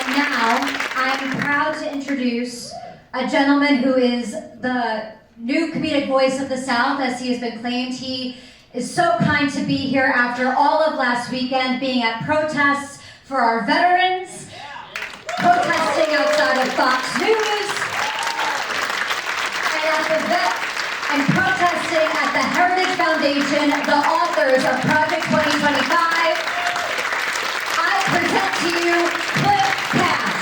And now, I'm proud to introduce a gentleman who is the new comedic voice of the South, as he has been claimed. He is so kind to be here after all of last weekend, being at protests for our veterans, protesting outside of Fox News, and protesting at the Heritage Foundation, the authors of Project 2025. I present to you Wiley Cash.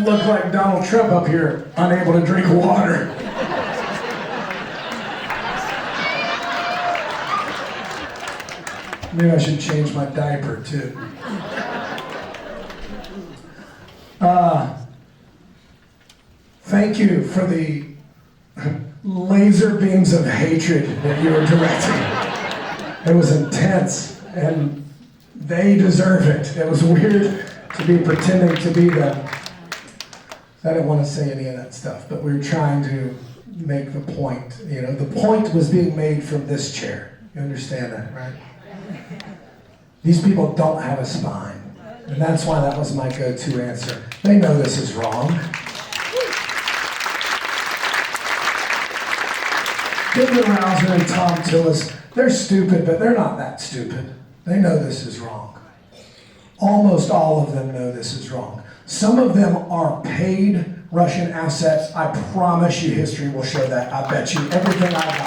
Look like Donald Trump up here, unable to drink water. Maybe I should change my diaper too. Thank you for the laser beams of hatred that you were directing. It was intense, and they deserve it. It was weird to be pretending to be them. I didn't want to say any of that stuff, but we were trying to make the point. You know, the point was being made from this chair. You understand that, right? These people don't have a spine, and that's why that was my go-to answer. They know this is wrong. Give the Rouzer and Thom Tillis, they're stupid, but they're not that stupid. They know this is wrong. Almost all of them know this is wrong. Some of them are paid Russian assets. I promise you history will show that. I bet you everything I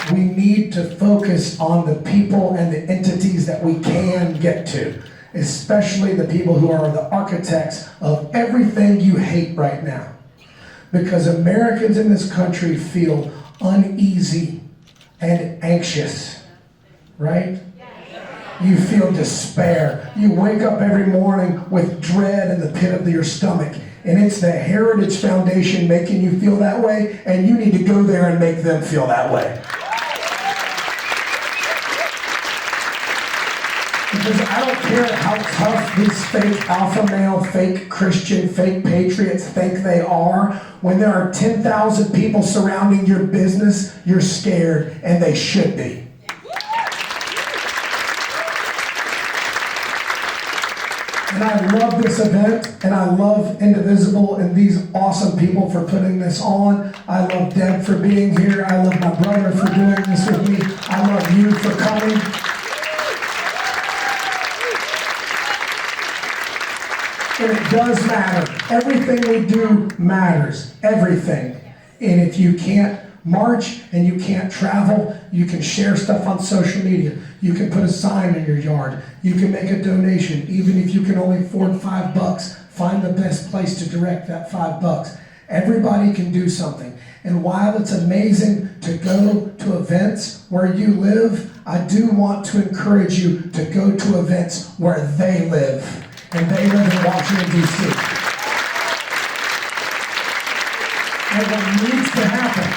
got. We need to focus on the people and the entities that we can get to, especially the people who are the architects of everything you hate right now. Because Americans in this country feel uneasy and anxious, right? You feel despair. You wake up every morning with dread in the pit of your stomach. And it's the Heritage Foundation making you feel that way, and you need to go there and make them feel that way. Because I don't care how tough these fake alpha male, fake Christian, fake patriots think they are. When there are 10,000 people surrounding your business, you're scared, and they should be. And I love this event, and I love Indivisible and these awesome people for putting this on. I love Deb for being here. I love my brother for doing this with me. I love you for coming. And it does matter. Everything we do matters. Everything. And if you can't march and you can't travel, you can share stuff on social media. You can put a sign in your yard. You can make a donation. Even if you can only afford $5, find the best place to direct that $5. Everybody can do something. And while it's amazing to go to events where you live, I do want to encourage you to go to events where they live. And they live in Washington, D.C. And what needs to happen,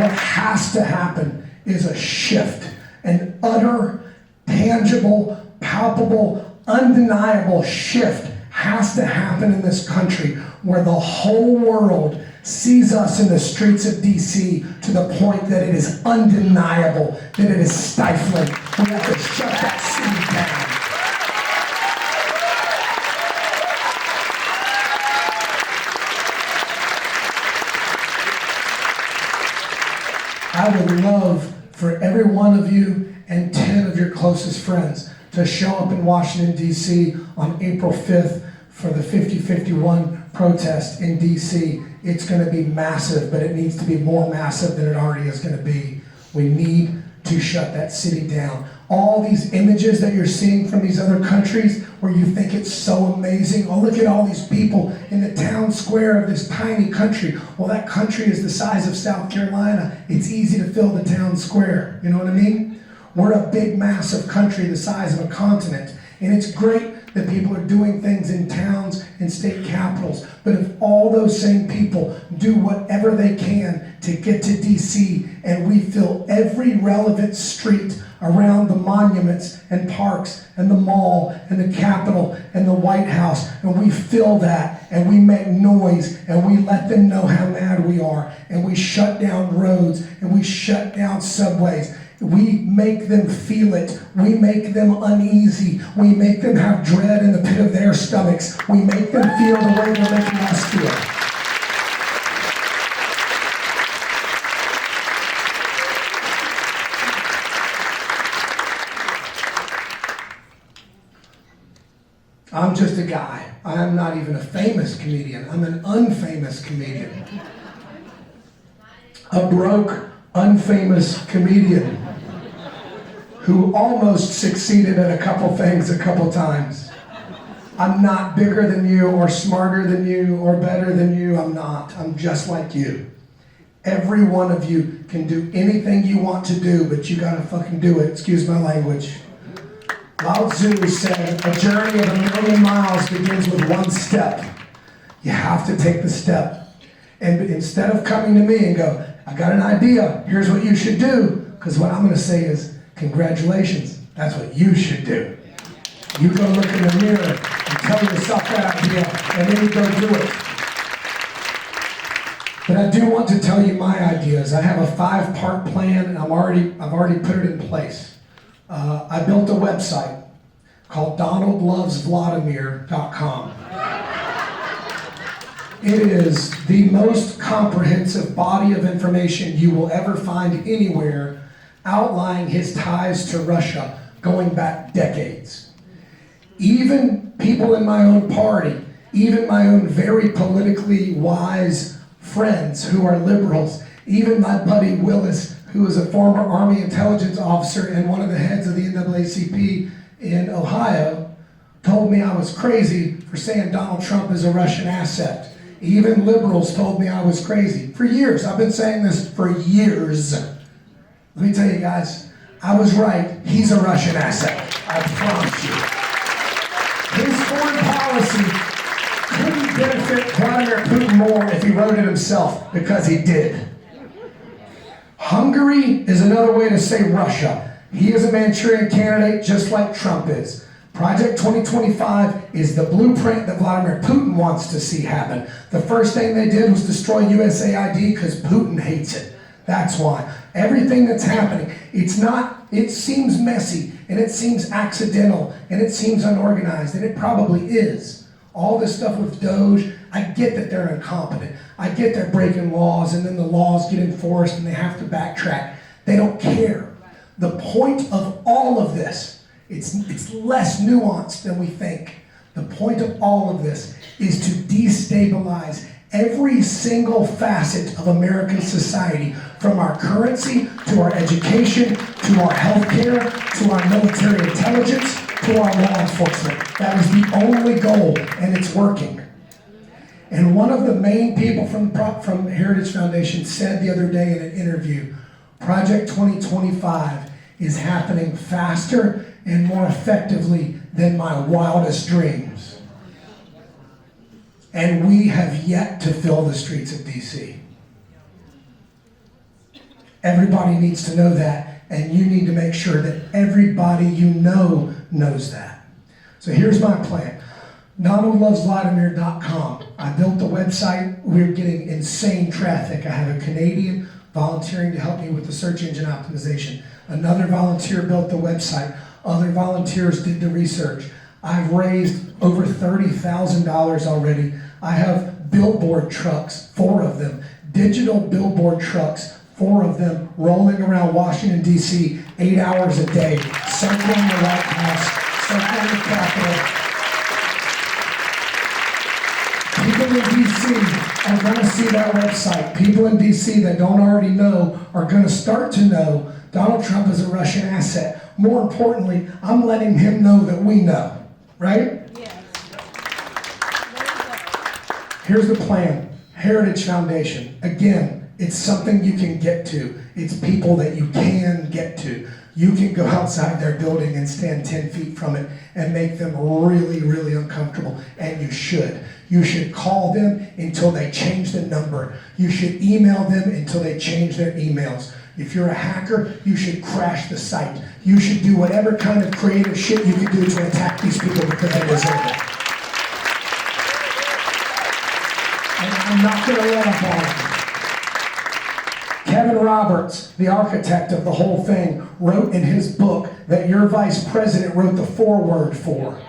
what has to happen, is a shift. An utter, tangible, palpable, undeniable shift has to happen in this country where the whole world sees us in the streets of D.C. to the point that it is undeniable, that it is stifling. We have to shut that city down. I would love for every one of you and 10 of your closest friends to show up in Washington, D.C. on April 5th for the 5051 protest in D.C. It's going to be massive, but it needs to be more massive than it already is going to be. We need to shut that city down. All these images that you're seeing from these other countries where you think it's so amazing. Oh, look at all these people in the town square of this tiny country. Well, that country is the size of South Carolina. It's easy to fill the town square. You know what I mean? We're a big, massive country the size of a continent. And it's great that people are doing things in towns instead state capitals. But if all those same people do whatever they can to get to DC, and we fill every relevant street around the monuments and parks and the mall and the Capitol and the White House, and we fill that and we make noise and we let them know how mad we are, and we shut down roads and we shut down subways, we make them feel it, we make them uneasy, we make them have dread in the pit of their stomachs, we make them feel the way they're making us feel. I'm just a guy. I am not even a famous comedian. I'm an unfamous comedian. A broke, unfamous comedian who almost succeeded at a couple things a couple times. I'm not bigger than you or smarter than you or better than you. I'm not. I'm just like you. Every one of you can do anything you want to do, but you gotta fucking do it. Excuse my language. Lao Tzu said, a journey of 1,000,000 miles begins with one step. You have to take the step. And instead of coming to me and go, I got an idea, here's what you should do, because what I'm going to say is, congratulations, that's what you should do. You go look in the mirror and tell yourself that idea, and then you go do it. But I do want to tell you my ideas. I have a 5-part plan, and I've already put it in place. I built a website called DonaldLovesVladimir.com. It is the most comprehensive body of information you will ever find anywhere, outlining his ties to Russia going back decades. Even people in my own party, even my own very politically wise friends who are liberals, even my buddy Willis, who is a former Army intelligence officer and one of the heads of the NAACP in Ohio, told me I was crazy for saying Donald Trump is a Russian asset. Even liberals told me I was crazy. For years, I've been saying this for years. Let me tell you guys, I was right. He's a Russian asset. I promise you. His foreign policy couldn't benefit Vladimir Putin more if he wrote it himself, because he did. Hungary is another way to say Russia. He is a Manchurian candidate just like Trump is. Project 2025 is the blueprint that Vladimir Putin wants to see happen. The first thing they did was destroy USAID because Putin hates it. That's why. Everything that's happening, it seems messy, and it seems accidental, and it seems unorganized, and it probably is. All this stuff with Doge, I get that they're incompetent. I get they're breaking laws, and then the laws get enforced, and they have to backtrack. They don't care. The point of all of this, it's less nuanced than we think. The point of all of this is to destabilize every single facet of American society, from our currency, to our education, to our healthcare, to our military intelligence, to our law enforcement. That is the only goal, and it's working. And one of the main people from Heritage Foundation said the other day in an interview, Project 2025 is happening faster and more effectively than my wildest dreams. And we have yet to fill the streets of DC. Everybody needs to know that, and you need to make sure that everybody you know knows that. So here's my plan. DonaldLovesVladimir.com. I built the website. We're getting insane traffic. I have a Canadian volunteering to help me with the search engine optimization. Another volunteer built the website. Other volunteers did the research. I've raised over $30,000 already. I have billboard trucks, 4 of them, digital billboard trucks, 4 of them, rolling around Washington, D.C., 8 hours a day, circling the White House, circling the Capitol. People in D.C. are going to see that website. People in D.C. that don't already know are going to start to know Donald Trump is a Russian asset. More importantly, I'm letting him know that we know, right? Yes. Here's the plan. Heritage Foundation. Again, it's something you can get to. It's people that you can get to. you can go outside their building and stand 10 feet from it and make them really, really uncomfortable. And you should. You should call them until they change the number. You should email them until they change their emails. If you're a hacker, you should crash the site. You should do whatever kind of creative shit you can do to attack these people because they deserve it. And I'm not going to let up on it. Kevin Roberts, the architect of the whole thing, wrote in his book that your vice president wrote the foreword for.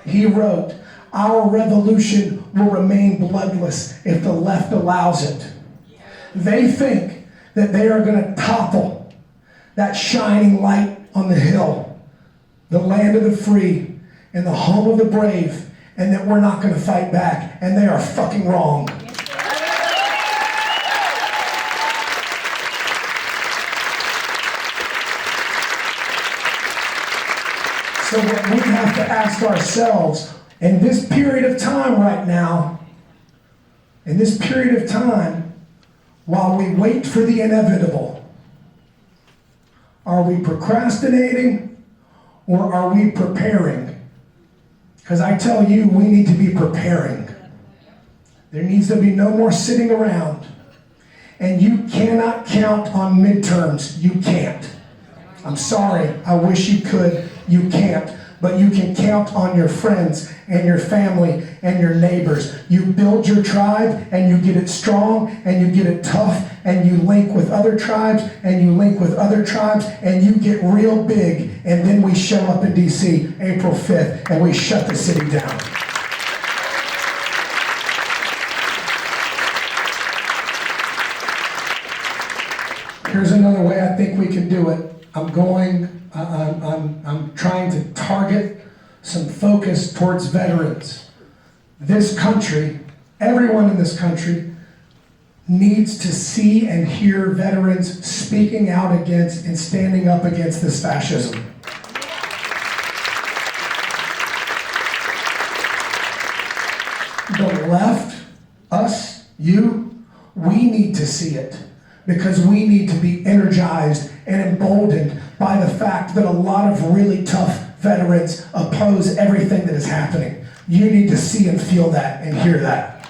He wrote, "Our revolution will remain bloodless if the left allows it." They think that they are going to topple that shining light on the hill, the land of the free and the home of the brave, and that we're not going to fight back. And they are fucking wrong. So what we have to ask ourselves, in this period of time right now, in this period of time, while we wait for the inevitable, are we procrastinating or are we preparing? Because I tell you, we need to be preparing. There needs to be no more sitting around. And you cannot count on midterms. You can't. I'm sorry, I wish you could. You can't. But you can count on your friends and your family and your neighbors. You build your tribe and you get it strong and you get it tough and you link with other tribes and you link with other tribes and you get real big, and then we show up in DC April 5th and we shut the city down. Here's another way I think we can do it. I'm trying to target some focus towards veterans. This country, everyone in this country, needs to see and hear veterans speaking out against and standing up against this fascism. The left, us, you, we need to see it. Because we need to be energized and emboldened by the fact that a lot of really tough veterans oppose everything that is happening. You need to see and feel that and hear that.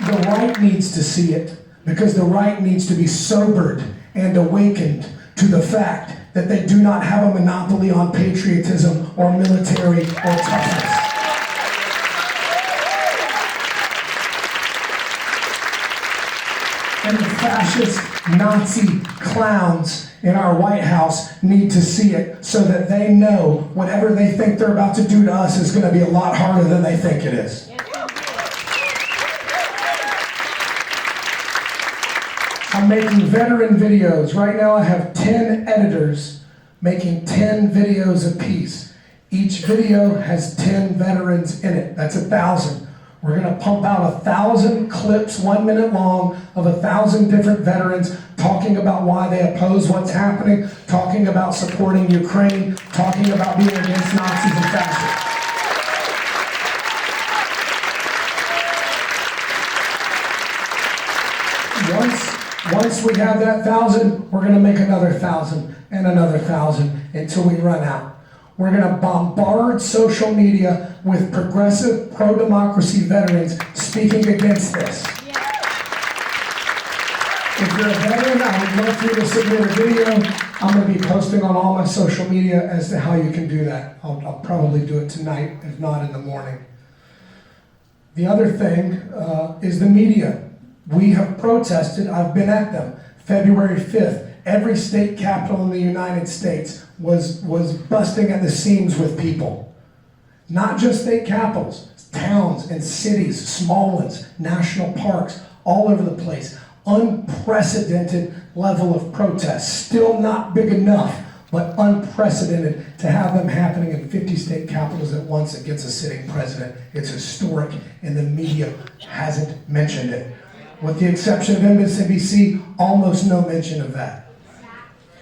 The right needs to see it because the right needs to be sobered and awakened to the fact that they do not have a monopoly on patriotism or military or toughness. And the fascist Nazi clowns in our White House need to see it so that they know whatever they think they're about to do to us is going to be a lot harder than they think it is. I'm making veteran videos. Right now I have 10 editors making 10 videos apiece. Each video has 10 veterans in it. That's 1,000. We're going to pump out 1,000 clips, 1 minute long, of 1,000 different veterans talking about why they oppose what's happening, talking about supporting Ukraine, talking about being against Nazis and fascists. Once we have that 1,000, we're going to make another 1,000 and another 1,000 until we run out. We're going to bombard social media with progressive, pro-democracy veterans speaking against this. If you're a veteran, I would love for you to submit a video. I'm going to be posting on all my social media as to how you can do that. I'll probably do it tonight, if not in the morning. The other thing is the media. We have protested. I've been at them. February 5th. Every state capital in the United States was busting at the seams with people. Not just state capitals, towns and cities, small ones, national parks, all over the place. Unprecedented level of protest. Still not big enough, but unprecedented to have them happening in 50 state capitals at once against a sitting president. It's historic, and the media hasn't mentioned it. With the exception of MSNBC, almost no mention of that.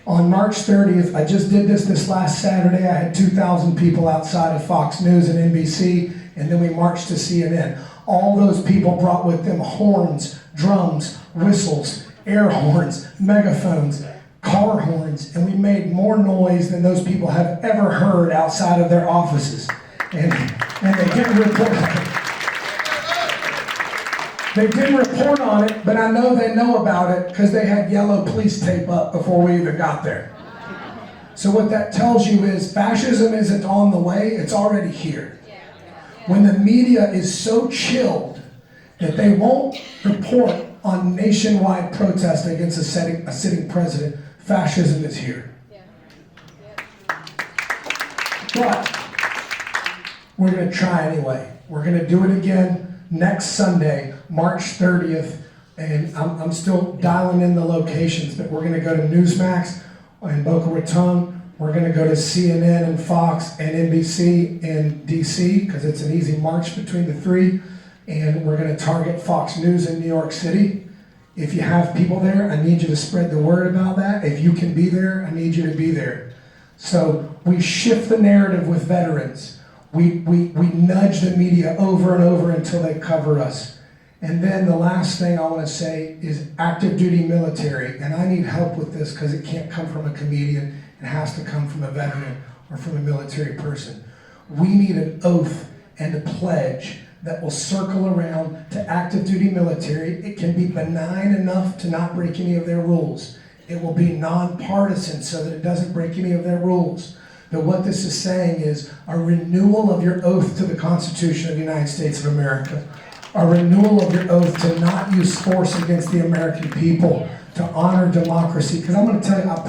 On March 30th, I just did this last Saturday. I had 2,000 people outside of Fox News and NBC, and then we marched to CNN. All those people brought with them horns, drums, whistles, air horns, megaphones, car horns, and we made more noise than those people have ever heard outside of their offices. And they didn't report on it. They didn't report on it, but I know they know about it because they had yellow police tape up before we even got there. So what that tells you is fascism isn't on the way, it's already here. When the media is so chilled that they won't report on nationwide protest against a sitting president, fascism is here. But we're going to try anyway. We're going to do it again next Sunday, March 30th, and I'm still dialing in the locations, but we're going to go to Newsmax in Boca Raton. We're going to go to CNN and Fox and NBC in DC, because it's an easy march between the three, and we're going to target Fox News in New York City. If you have people there, I need you to spread the word about that. If you can be there, I need you to be there. So we shift the narrative with veterans. We nudge the media over and over until they cover us. And then the last thing I want to say is active duty military. And I need help with this because it can't come from a comedian. It has to come from a veteran or from a military person. We need an oath and a pledge that will circle around to active duty military. It can be benign enough to not break any of their rules. It will be nonpartisan so that it doesn't break any of their rules. But what this is saying is a renewal of your oath to the Constitution of the United States of America. A renewal of your oath to not use force against the American people, to honor democracy. Because I'm going to tell you, I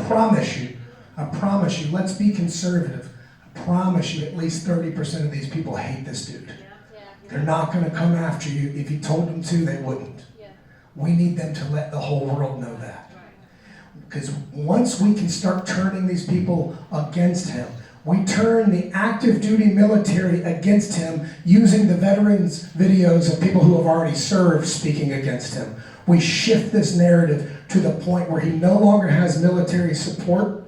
promise you, let's be conservative. I promise you at least 30% of these people hate this dude. They're not going to come after you. If you told them to, they wouldn't. We need them to let the whole world know that. Because once we can start turning these people against him, we turn the active duty military against him using the veterans videos of people who have already served speaking against him. We shift this narrative to the point where he no longer has military support,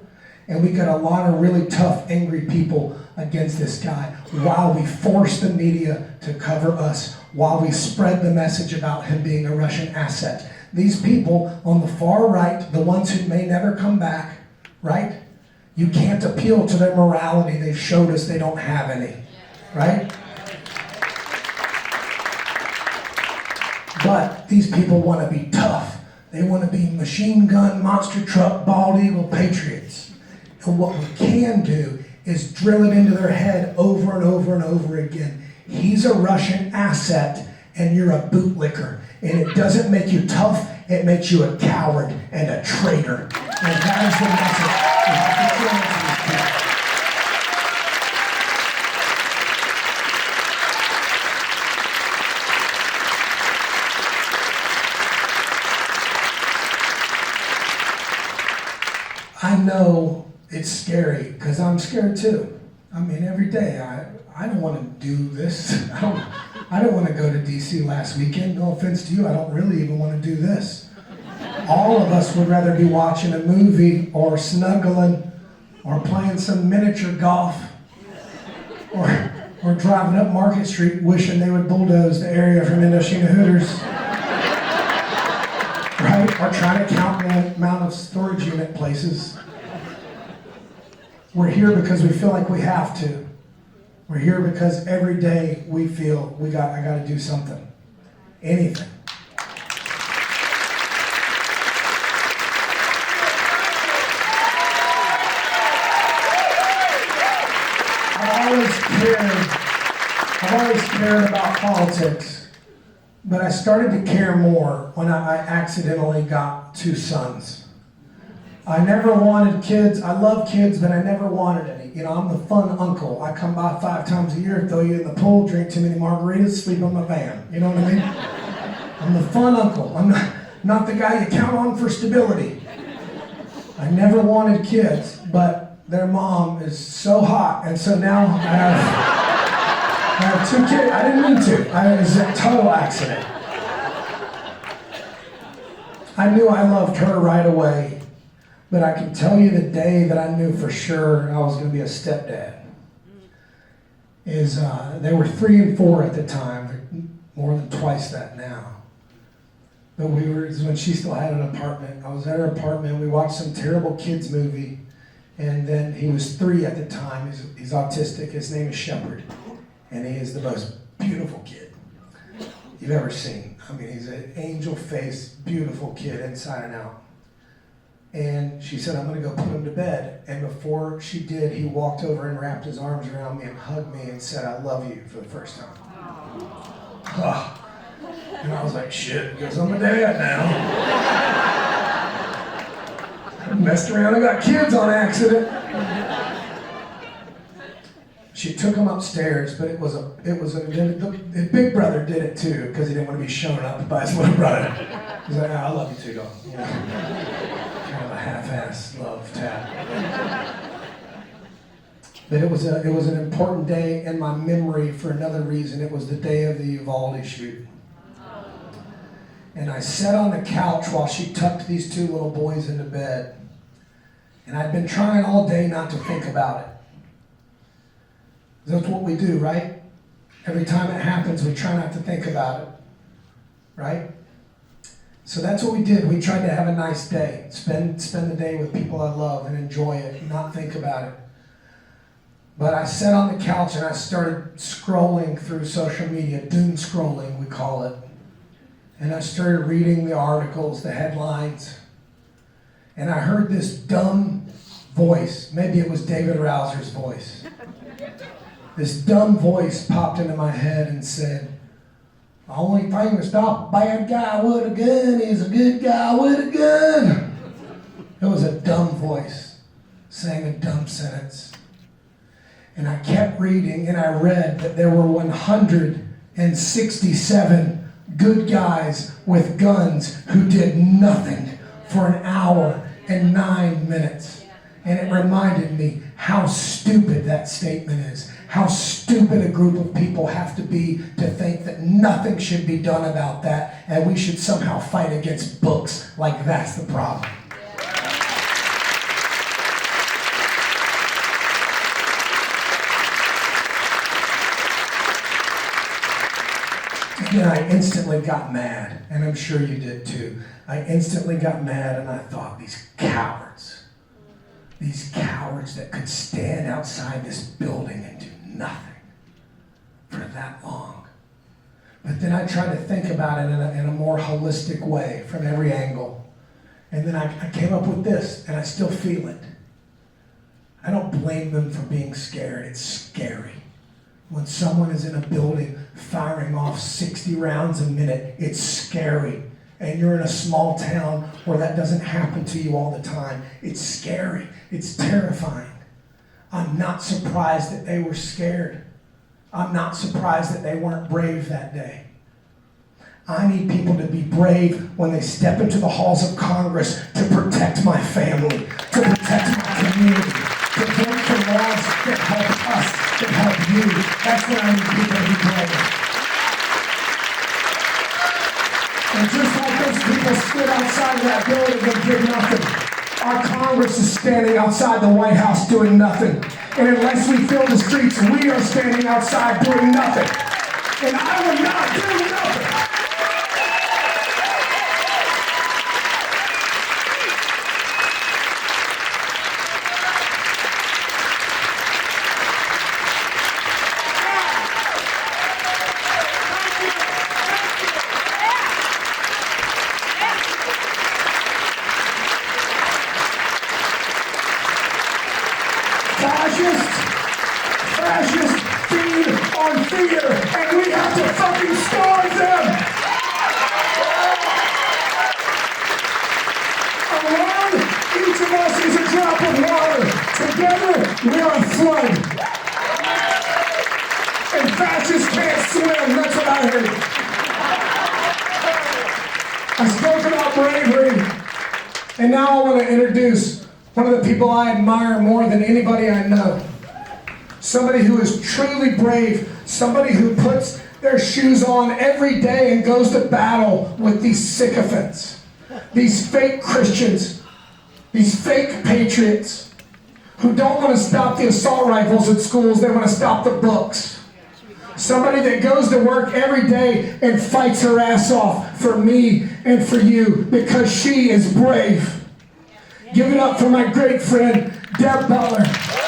and we got a lot of really tough, angry people against this guy while we force the media to cover us, while we spread the message about him being a Russian asset. These people on the far right, the ones who may never come back, right? You can't appeal to their morality. They've showed us they don't have any, right? But these people want to be tough. They want to be machine gun, monster truck, bald eagle patriots. And what we can do is drill it into their head over and over and over again. He's a Russian asset and you're a bootlicker. And it doesn't make you tough, it makes you a coward and a traitor. And that is the message we have to drill into these people. I know it's scary, because I'm scared too. I mean, every day, I don't want to do this. I don't want to go to DC last weekend. No offense to you, I don't really even want to do this. All of us would rather be watching a movie or snuggling or playing some miniature golf or driving up Market Street wishing they would bulldoze the area from Indochina Hooters. Right? Or trying to count the amount of storage unit places. We're here because we feel like we have to. We're here because every day we feel I got to do something. Anything. I've always cared about politics, but I started to care more when I accidentally got 2 sons. I never wanted kids. I love kids, but I never wanted any. You know, I'm the fun uncle. I come by 5 times a year, throw you in the pool, drink too many margaritas, sleep on my van. You know what I mean? I'm the fun uncle. I'm not the guy you count on for stability. I never wanted kids, but their mom is so hot, and so now I have 2 kids. I didn't mean to. It was a total accident. I knew I loved her right away. But I can tell you the day that I knew for sure I was going to be a stepdad is they were 3 and 4 at the time. They're more than twice that now. But it was when she still had an apartment. I was at her apartment. We watched some terrible kids movie. And then he was 3 at the time. He's autistic. His name is Shepherd. And he is the most beautiful kid you've ever seen. I mean, he's an angel-faced, beautiful kid inside and out. And she said, I'm going to go put him to bed. And before she did, he walked over and wrapped his arms around me and hugged me and said, I love you, for the first time. And I was like, shit, because I'm a dad now. I messed around and got kids on accident. She took him upstairs, but the big brother did it too, because he didn't want to be shown up by his little brother. He's like, I love you too, dog. You know, kind of a half-ass love tap. But it was an important day in my memory for another reason. It was the day of the Uvalde shoot. And I sat on the couch while she tucked these 2 little boys into bed. And I'd been trying all day not to think about it. That's what we do, right? Every time it happens, we try not to think about it, right? So that's what we did. We tried to have a nice day, spend the day with people I love and enjoy it, not think about it. But I sat on the couch and I started scrolling through social media, doom scrolling, we call it. And I started reading the articles, the headlines. And I heard this dumb voice. Maybe it was David Rouser's voice. This dumb voice popped into my head and said, the only thing to stop a bad guy with a gun is a good guy with a gun. It was a dumb voice saying a dumb sentence. And I kept reading, and I read that there were 167 good guys with guns who did nothing for an hour and 9 minutes. And it reminded me how stupid that statement is. How stupid a group of people have to be to think that nothing should be done about that, and we should somehow fight against books like that's the problem. And I instantly got mad, and I'm sure you did too. I instantly got mad and I thought, these cowards that could stand outside this building and do nothing for that long. But then I tried to think about it in a more holistic way from every angle. And then I came up with this, and I still feel it. I don't blame them for being scared. It's scary. When someone is in a building firing off 60 rounds a minute, it's scary. And you're in a small town where that doesn't happen to you all the time. It's scary. It's terrifying. I'm not surprised that they were scared. I'm not surprised that they weren't brave that day. I need people to be brave when they step into the halls of Congress to protect my family, to protect my community, to vote for laws that help us, that help you. That's when I need people to be brave. And just like those people stood outside of that building and did nothing, our Congress is standing outside the White House doing nothing. And unless we fill the streets, we are standing outside doing nothing. And I will not do nothing. Fascists feed on fear, and we have to fucking starve them! Alone, each of us is a drop of water. Together, we are a flood. And fascists can't swim, that's what I heard. I spoke about bravery, and now I want to introduce one of the people I admire more than anybody I know. Somebody who is truly brave. Somebody who puts their shoes on every day and goes to battle with these sycophants. These fake Christians. These fake patriots. Who don't want to stop the assault rifles at schools. They want to stop the books. Somebody that goes to work every day and fights her ass off for me and for you because she is brave. Give it up for my great friend, Deb Butler.